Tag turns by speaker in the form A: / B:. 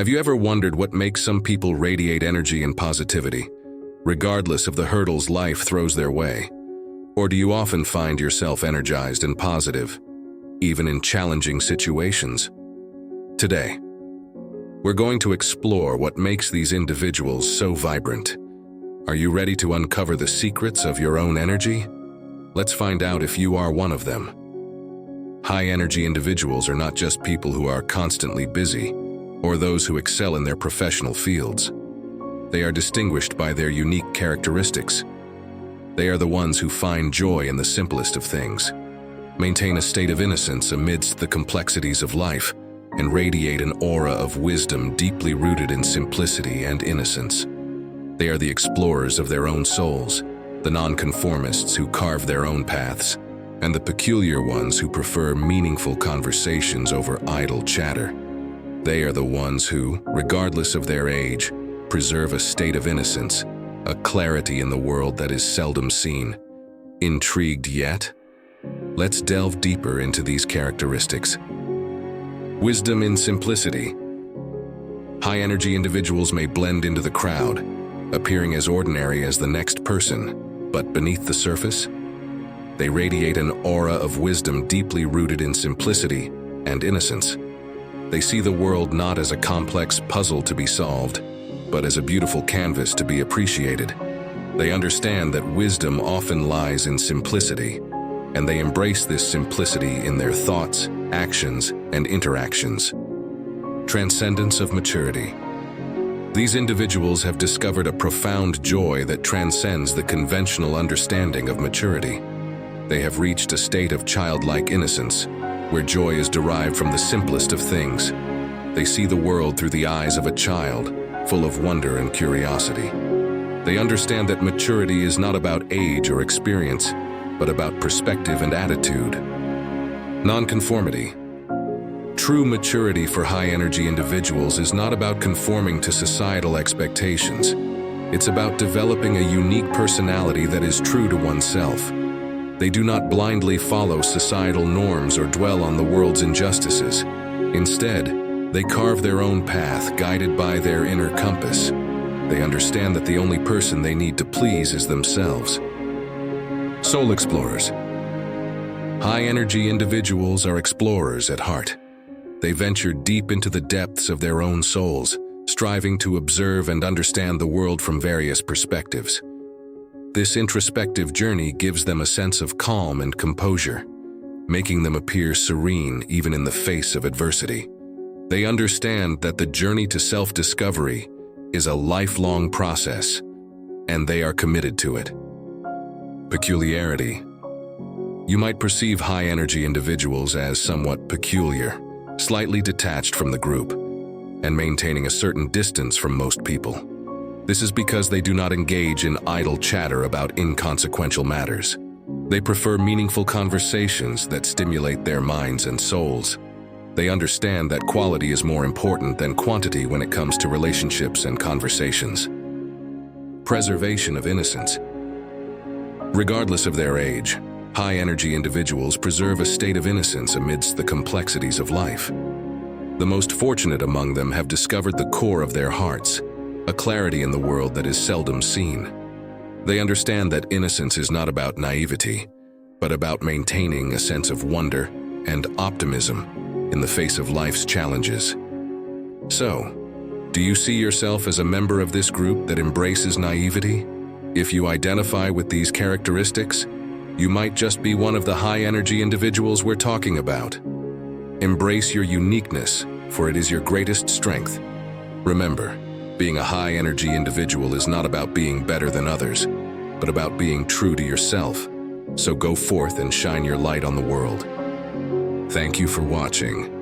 A: Have you ever wondered what makes some people radiate energy and positivity, regardless of the hurdles life throws their way? Or do you often find yourself energized and positive, even in challenging situations? Today, we're going to explore what makes these individuals so vibrant. Are you ready to uncover the secrets of your own energy? Let's find out if you are one of them. High-energy individuals are not just people who are constantly busy, or those who excel in their professional fields. They are distinguished by their unique characteristics. They are the ones who find joy in the simplest of things, maintain a state of innocence amidst the complexities of life, and radiate an aura of wisdom deeply rooted in simplicity and innocence. They are the explorers of their own souls, the nonconformists who carve their own paths, and the peculiar ones who prefer meaningful conversations over idle chatter. They are the ones who, regardless of their age, preserve a state of innocence, a clarity in the world that is seldom seen. Intrigued yet? Let's delve deeper into these characteristics. Wisdom in simplicity. High-energy individuals may blend into the crowd, appearing as ordinary as the next person, but beneath the surface, they radiate an aura of wisdom deeply rooted in simplicity and innocence. They see the world not as a complex puzzle to be solved, but as a beautiful canvas to be appreciated. They understand that wisdom often lies in simplicity, and they embrace this simplicity in their thoughts, actions, and interactions. Transcendence of maturity. These individuals have discovered a profound joy that transcends the conventional understanding of maturity. They have reached a state of childlike innocence, where joy is derived from the simplest of things. They see the world through the eyes of a child, full of wonder and curiosity. They understand that maturity is not about age or experience, but about perspective and attitude. Nonconformity. True maturity for high-energy individuals is not about conforming to societal expectations. It's about developing a unique personality that is true to oneself. They do not blindly follow societal norms or dwell on the world's injustices. Instead, they carve their own path, guided by their inner compass. They understand that the only person they need to please is themselves. Soul explorers. High-energy individuals are explorers at heart. They venture deep into the depths of their own souls, striving to observe and understand the world from various perspectives. This introspective journey gives them a sense of calm and composure, making them appear serene even in the face of adversity. They understand that the journey to self-discovery is a lifelong process, and they are committed to it. Peculiarity. You might perceive high-energy individuals as somewhat peculiar, slightly detached from the group, and maintaining a certain distance from most people. This is because they do not engage in idle chatter about inconsequential matters. They prefer meaningful conversations that stimulate their minds and souls. They understand that quality is more important than quantity when it comes to relationships and conversations. Preservation of innocence. Regardless of their age, high-energy individuals preserve a state of innocence amidst the complexities of life. The most fortunate among them have discovered the core of their hearts, a clarity in the world that is seldom seen. They understand that innocence is not about naivety, but about maintaining a sense of wonder and optimism in the face of life's challenges. So, do you see yourself as a member of this group that embraces naivety? If you identify with these characteristics, you might just be one of the high-energy individuals we're talking about. Embrace your uniqueness, for it is your greatest strength. Remember, being a high-energy individual is not about being better than others, but about being true to yourself. So go forth and shine your light on the world. Thank you for watching.